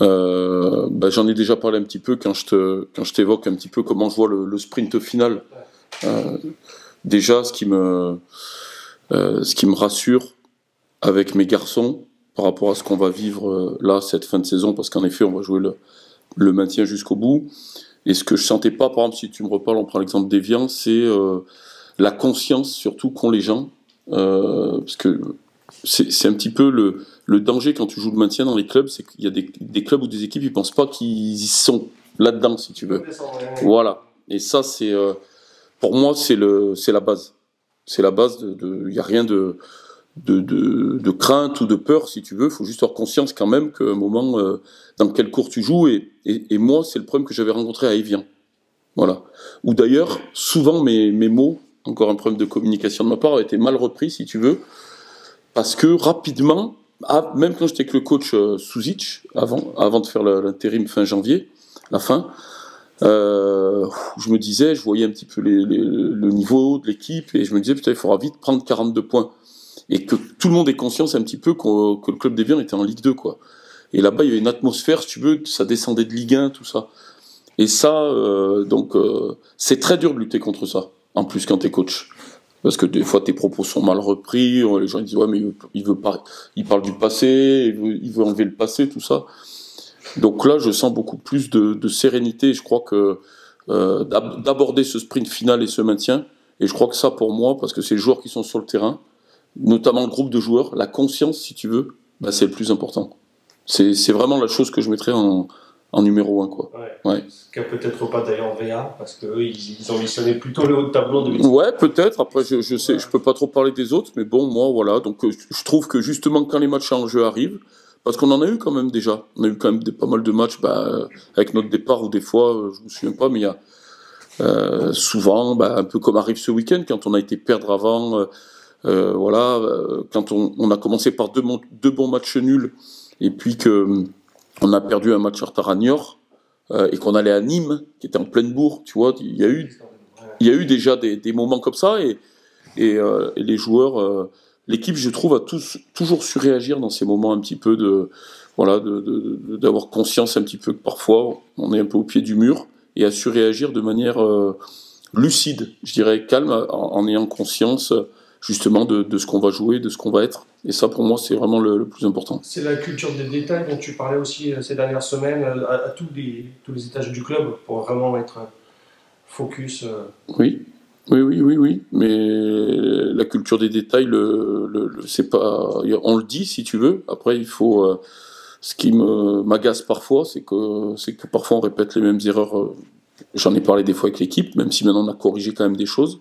J'en ai déjà parlé un petit peu quand je t'évoque un petit peu comment je vois le sprint final. Euh, Déjà, ce qui me rassure avec mes garçons par rapport à ce qu'on va vivre là, cette fin de saison, parce qu'en effet, on va jouer le maintien jusqu'au bout. Et ce que je sentais pas, par exemple, si tu me reparles, on prend l'exemple d'Evian, c'est la conscience surtout qu'ont les gens. Parce que c'est un petit peu le danger quand tu joues le maintien dans les clubs, c'est qu'il y a des clubs ou des équipes, ils pensent pas qu'ils y sont là-dedans, si tu veux. Voilà. Et ça, pour moi, c'est la base. C'est la base il y a rien de crainte ou de peur, si tu veux. Il faut juste avoir conscience quand même qu'à un moment, dans quel cours tu joues. Et moi, c'est le problème que j'avais rencontré à Evian. Voilà. Ou d'ailleurs, souvent, mes mots, encore un problème de communication de ma part, ont été mal repris, si tu veux. Parce que rapidement, même quand j'étais avec le coach Suzic, avant de faire l'intérim fin janvier, la fin, je me disais, je voyais un petit peu le niveau de l'équipe, et je me disais, putain, il faudra vite prendre 42 points. Et que tout le monde ait conscience un petit peu que le club d'Evian était en Ligue 2, quoi. Et là-bas, il y avait une atmosphère, si tu veux, ça descendait de Ligue 1, tout ça. Et ça, c'est très dur de lutter contre ça, en plus quand t'es coach. Parce que des fois, tes propos sont mal repris, les gens ils disent, ouais, mais il veut pas, il parle du passé, il veut enlever le passé, tout ça. Donc là, je sens beaucoup plus de sérénité, je crois que d'aborder ce sprint final et ce maintien, et je crois que ça, pour moi, parce que c'est les joueurs qui sont sur le terrain, notamment le groupe de joueurs, la conscience, si tu veux, c'est le plus important. C'est vraiment la chose que je mettrais en numéro 1, quoi. Ouais. Ce qu'il n'y a peut-être pas d'ailleurs en VA, parce qu'eux, ils ambitionnaient plutôt le haut de tableau de Ouais, peut-être. Après, je sais, je peux pas trop parler des autres, mais bon, moi, voilà. Donc, je trouve que justement, quand les matchs en jeu arrivent, parce qu'on en a eu quand même déjà, on a eu quand même pas mal de matchs, avec notre départ, ou des fois, je me souviens pas, mais il y a souvent, un peu comme arrive ce week-end, quand on a été perdre avant, voilà, quand on a commencé par deux bons matchs nuls, et puis que on a perdu un match à retard à Niort, et qu'on allait à Nîmes, qui était en pleine bourre, tu vois, il y a eu déjà des moments comme ça, et les joueurs, l'équipe, je trouve, a toujours su réagir dans ces moments un petit peu voilà, d'avoir conscience un petit peu que parfois on est un peu au pied du mur, et a su réagir de manière lucide, je dirais, calme, en ayant conscience justement de ce qu'on va jouer, de ce qu'on va être. Et ça, pour moi, c'est vraiment le plus important. C'est la culture des détails dont tu parlais aussi ces dernières semaines à tous les étages du club pour vraiment être focus. Oui. Oui. Mais la culture des détails, c'est pas, on le dit si tu veux. Après, il faut. Ce qui m'agace parfois, c'est que parfois on répète les mêmes erreurs. J'en ai parlé des fois avec l'équipe, même si maintenant on a corrigé quand même des choses,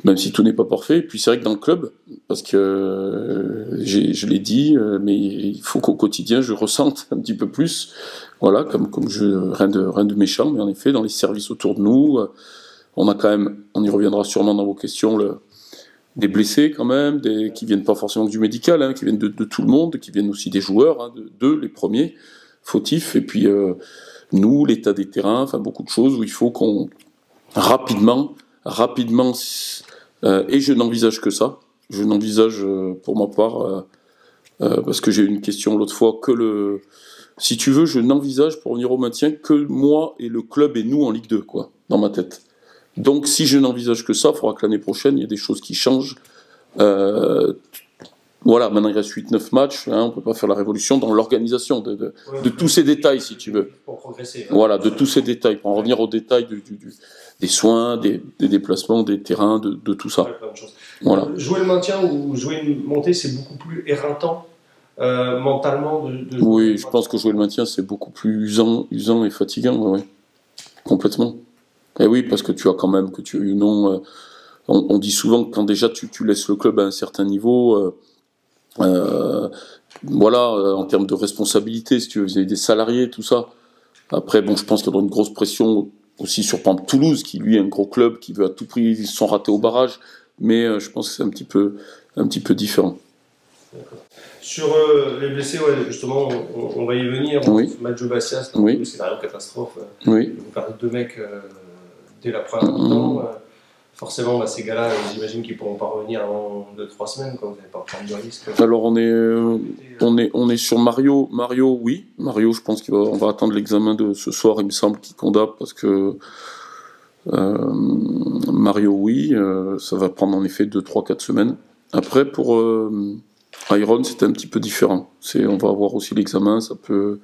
même si tout n'est pas parfait. Et puis c'est vrai que dans le club, parce que je l'ai dit, mais il faut qu'au quotidien je ressente un petit peu plus. Voilà, comme rien de méchant, mais en effet, dans les services autour de nous. On a quand même, on y reviendra sûrement dans vos questions, des blessés quand même, qui viennent pas forcément du médical, qui viennent de tout le monde, qui viennent aussi des joueurs, d'eux les premiers fautifs, et puis nous, l'état des terrains, enfin beaucoup de choses où il faut qu'on rapidement, et je n'envisage que ça. Je n'envisage pour ma part, parce que j'ai eu une question l'autre fois, si tu veux, je n'envisage pour venir au maintien que moi et le club et nous en Ligue 2, quoi, dans ma tête. Donc, si je n'envisage que ça, il faudra que l'année prochaine, il y ait des choses qui changent. Voilà, maintenant il reste 8-9 matchs, on ne peut pas faire la révolution dans l'organisation de tous ces détails, si tu veux. Pour progresser. Voilà, de tous ces détails, pour en revenir aux détails des soins, des déplacements, des terrains, de tout ça. Voilà. Jouer le maintien ou jouer une montée, c'est beaucoup plus éreintant mentalement. Oui, je pense que jouer le maintien, c'est beaucoup plus usant et fatigant, ouais. Complètement. Et oui, parce que tu as quand même, que tu as eu non. On dit souvent que quand déjà tu laisses le club à un certain niveau, voilà, en termes de responsabilité, si tu veux, vis-à-vis des salariés, tout ça. Après, bon, je pense qu'il y aura une grosse pression aussi sur, par exemple, Toulouse, qui lui est un gros club, qui veut à tout prix, ils sont ratés au barrage, mais je pense que c'est un petit peu différent. Sur les blessés, ouais, justement, on va y venir. Oui. Mathieu Bassias, oui. scénario catastrophe. Oui. Vous parlez de deux mecs dès la première mi-temps. forcément, ces gars-là, j'imagine qu'ils ne pourront pas revenir avant 2-3 semaines, quand vous n'allez pas prendre de risque. Alors on est sur Mario. Mario, oui. Mario, je pense qu'on va attendre l'examen de ce soir, il me semble, qui condamne parce que Mario, oui. Ça va prendre en effet 2, 3, 4 semaines. Après, pour Iron, c'est un petit peu différent. On va avoir aussi l'examen, ça peut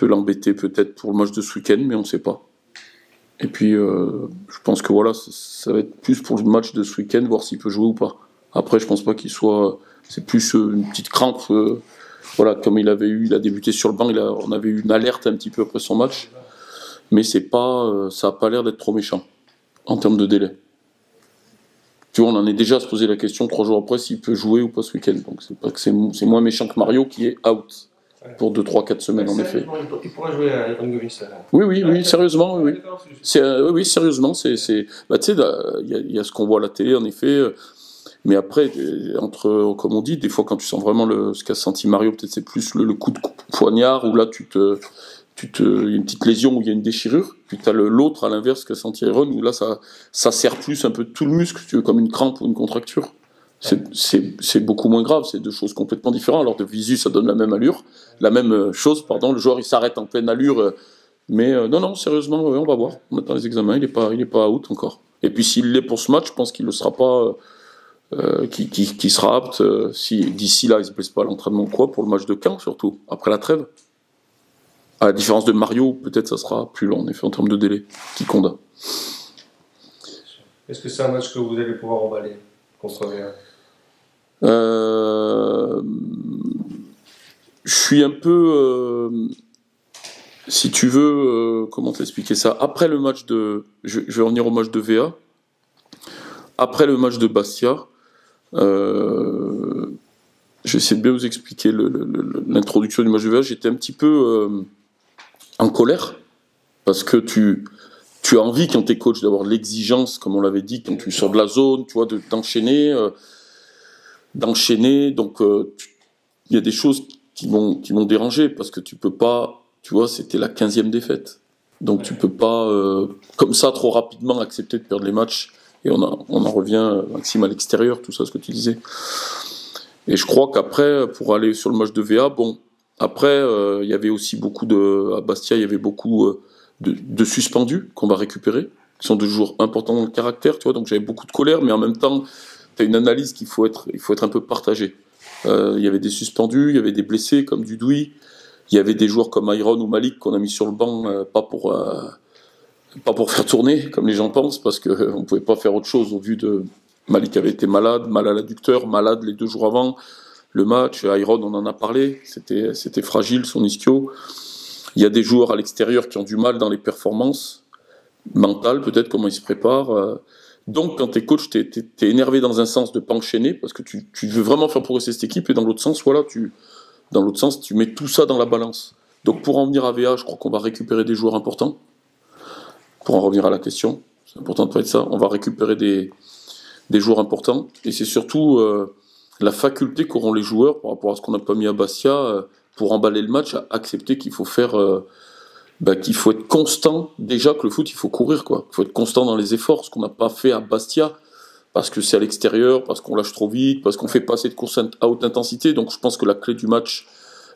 l'embêter peut-être pour le match de ce week-end, mais on ne sait pas. Et puis, je pense que voilà, ça va être plus pour le match de ce week-end, voir s'il peut jouer ou pas. Après, je pense pas qu'il soit. C'est plus une petite crampe. Voilà, comme il a débuté sur le banc, on avait eu une alerte un petit peu après son match. Mais ça n'a pas l'air d'être trop méchant en termes de délai. Tu vois, on en est déjà à se poser la question 3 jours après s'il peut jouer ou pas ce week-end. Donc c'est pas que c'est moins méchant que Mario qui est out pour 2, 3, 4 semaines en effet. Il pourrait jouer à Iron Gomis. Oui, sérieusement, oui. Oui, sérieusement, tu sais, il y a ce qu'on voit à la télé en effet. Mais après, comme on dit, des fois quand tu sens vraiment ce qu'a senti Mario, peut-être c'est plus le coup de poignard où là il y a une petite lésion où il y a une déchirure, puis tu as l'autre à l'inverse qu'a senti Iron où là ça serre plus un peu tout le muscle, tu veux, comme une crampe ou une contracture. C'est beaucoup moins grave, c'est 2 choses complètement différentes. Alors de visu, ça donne la même allure, la même chose, pardon, le joueur il s'arrête en pleine allure, mais non, sérieusement, on va voir. On attend les examens, il est pas out encore. Et puis s'il l'est pour ce match, je pense qu'il ne le sera pas, qui sera apte si d'ici là il ne se blesse pas à l'entraînement pour le match de Caen surtout, après la trêve. À la différence de Mario, peut-être ça sera plus long en effet en termes de délai, qui condamne. Est-ce que c'est un match que vous allez pouvoir emballer contre Véa? Je suis un peu, si tu veux, comment t'expliquer ça? Après le match je vais revenir au match de VA. Après le match de Bastia, j'essaie de bien vous expliquer l'introduction du match de VA. J'étais un petit peu en colère parce que tu as envie quand t'es coach d'avoir de l'exigence, comme on l'avait dit, quand tu sors de la zone, tu vois, d'enchaîner. Donc il y a des choses qui m'ont dérangé parce que tu peux pas, tu vois, c'était la 15e défaite. Donc tu peux pas comme ça trop rapidement accepter de perdre les matchs. Et on en revient, Maxime, à l'extérieur, tout ça, ce que tu disais. Et je crois qu'après, pour aller sur le match de VA, après, il y avait aussi à Bastia, il y avait beaucoup de suspendus qu'on va récupérer, qui sont 2 joueurs importants dans le caractère, tu vois. Donc j'avais beaucoup de colère, mais en même temps, tu as une analyse il faut être un peu partagé. Il y avait des suspendus, il y avait des blessés comme Dudouis, il y avait des joueurs comme Iron ou Malik qu'on a mis sur le banc, pas pour faire tourner, comme les gens pensent, parce qu'on ne pouvait pas faire autre chose au vu de... Malik avait été malade, mal à l'adducteur, malade les 2 jours avant le match. Iron, on en a parlé, c'était fragile son ischio. Il y a des joueurs à l'extérieur qui ont du mal dans les performances mentales, peut-être, comment ils se préparent. Donc, quand t'es coach, t'es énervé dans un sens de pas enchaîner, parce que tu veux vraiment faire progresser cette équipe, et dans l'autre sens, tu mets tout ça dans la balance. Donc, pour en venir à VA, je crois qu'on va récupérer des joueurs importants. Pour en revenir à la question, c'est important de parler de ça. On va récupérer des joueurs importants, et c'est surtout la faculté qu'auront les joueurs par rapport à ce qu'on n'a pas mis à Bastia pour emballer le match, à accepter qu'il faut faire qu'il faut être constant, déjà que le foot il faut courir quoi, il faut être constant dans les efforts, ce qu'on n'a pas fait à Bastia parce que c'est à l'extérieur, parce qu'on lâche trop vite, parce qu'on fait pas assez de courses à haute intensité. Donc je pense que la clé du match,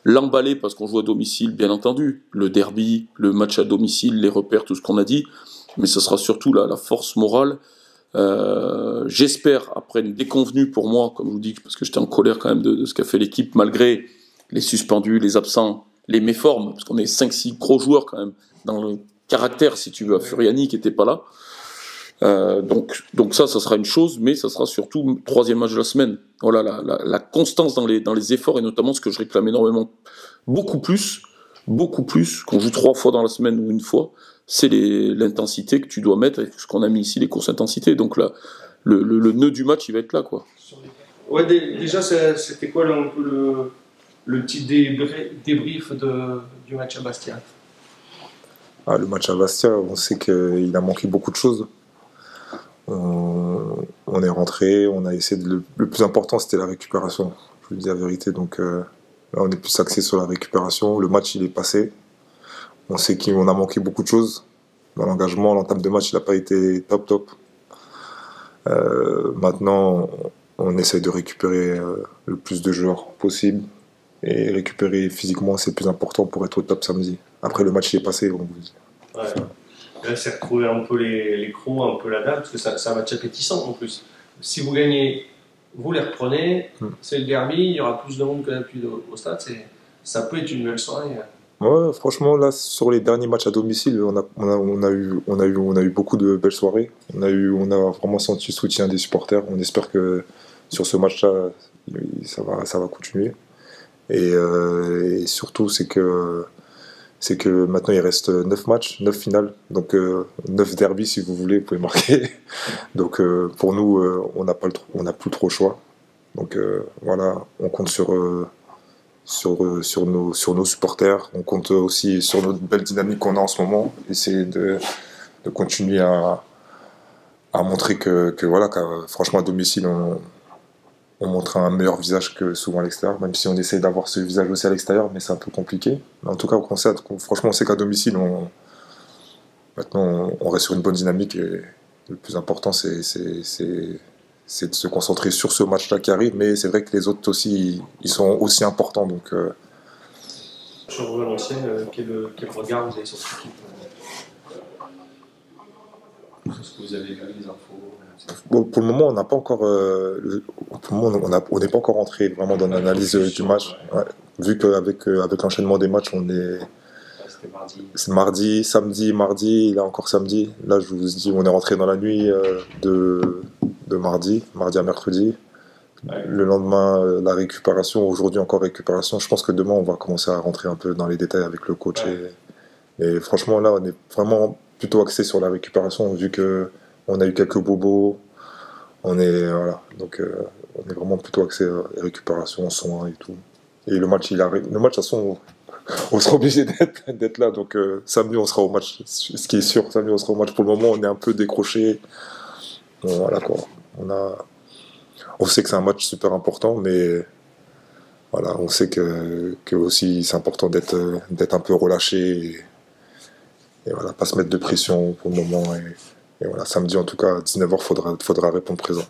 l'emballer parce qu'on joue à domicile bien entendu, le derby, le match à domicile, les repères, tout ce qu'on a dit, mais ce sera surtout la force morale. J'espère, après une déconvenue pour moi, comme je vous dis, parce que j'étais en colère quand même de ce qu'a fait l'équipe, malgré les suspendus, les absents, les méformes, parce qu'on est 5-6 gros joueurs quand même, dans le caractère, si tu veux, à Furiani qui n'était pas là. Donc ça sera une chose, mais ça sera surtout le 3e match de la semaine. Voilà, la constance dans les efforts, et notamment ce que je réclame énormément, beaucoup plus, qu'on joue 3 fois dans la semaine ou 1 fois, c'est l'intensité que tu dois mettre avec ce qu'on a mis ici, les courses intensité. Donc là, le nœud du match, il va être là, quoi. Ouais, déjà, c'était quoi un peu le petit débrief du match à Bastia? Le match à Bastia, on sait qu'il a manqué beaucoup de choses. On est rentré, on a essayé le plus important, c'était la récupération. Je vous dis la vérité, donc là, on est plus axé sur la récupération. Le match, il est passé. On sait qu'on a manqué beaucoup de choses. Dans l'engagement, l'entame de match, il n'a pas été top. Maintenant, on essaie de récupérer le plus de joueurs possible. Et récupérer physiquement, c'est le plus important pour être au top samedi. Après, le match est passé, on vous dit. Ouais. Là, c'est retrouver un peu les crocs, un peu la dalle, parce que c'est un match appétissant en plus. Si vous gagnez, vous les reprenez, c'est le derby, il y aura plus de monde que d'habitude au stade, ça peut être une belle soirée. Ouais, franchement, là, sur les derniers matchs à domicile, on a eu beaucoup de belles soirées. On a vraiment senti le soutien des supporters. On espère que sur ce match-là, ça va continuer. Et surtout, c'est que maintenant il reste 9 matchs, 9 finales, donc 9 derbies si vous voulez, vous pouvez marquer. Donc pour nous, on n'a plus trop le choix. Donc voilà, on compte sur nos supporters, on compte aussi sur notre belle dynamique qu'on a en ce moment, essayer de continuer à montrer que voilà, franchement à domicile on montre un meilleur visage que souvent à l'extérieur, même si on essaie d'avoir ce visage aussi à l'extérieur, mais c'est un peu compliqué. Mais en tout cas, franchement, on sait qu'à domicile, maintenant, on reste sur une bonne dynamique et le plus important, c'est de se concentrer sur ce match-là qui arrive, mais c'est vrai que les autres aussi, ils sont aussi importants. Donc, Sur Valenciennes, quel regard vous avez sur cette équipe? Est-ce que vous avez vu les infos? Bon, pour le moment, on n'a pas encore, on n'est pas encore entré vraiment dans l'analyse du match. Ouais. Vu qu'avec l'enchaînement des matchs, C'était mardi. C'est mardi, samedi, mardi, là encore samedi. Là, je vous dis, on est rentré dans la nuit de mardi à mercredi. Ouais. Le lendemain, la récupération. Aujourd'hui, encore récupération. Je pense que demain, on va commencer à rentrer un peu dans les détails avec le coach. Ouais. Et franchement, là, on est vraiment plutôt axé sur la récupération, vu que on a eu quelques bobos. Voilà. Donc, on est vraiment plutôt axé récupération, soin et tout. Et le match, il arrive. Le match, de toute façon, on sera obligé d'être là. Donc, samedi, on sera au match. Ce qui est sûr, samedi, on sera au match. Pour le moment, on est un peu décroché. Bon, voilà quoi. On sait que c'est un match super important, mais voilà, on sait que aussi c'est important d'être un peu relâché et voilà, pas se mettre de pression pour le moment. Et voilà, samedi en tout cas, à 19h, faudra répondre présent.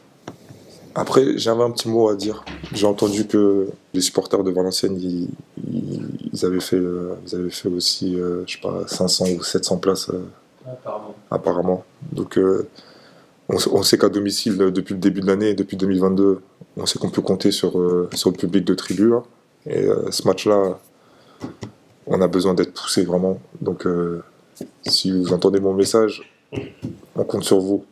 Après, j'avais un petit mot à dire. J'ai entendu que les supporters de Valenciennes, ils avaient fait aussi, je sais pas, 500 ou 700 places apparemment. Donc, on sait qu'à domicile, depuis le début de l'année, depuis 2022, on sait qu'on peut compter sur le public de tribu. Là. Et ce match-là, on a besoin d'être poussé vraiment. Donc, si vous entendez mon message, on compte sur vous.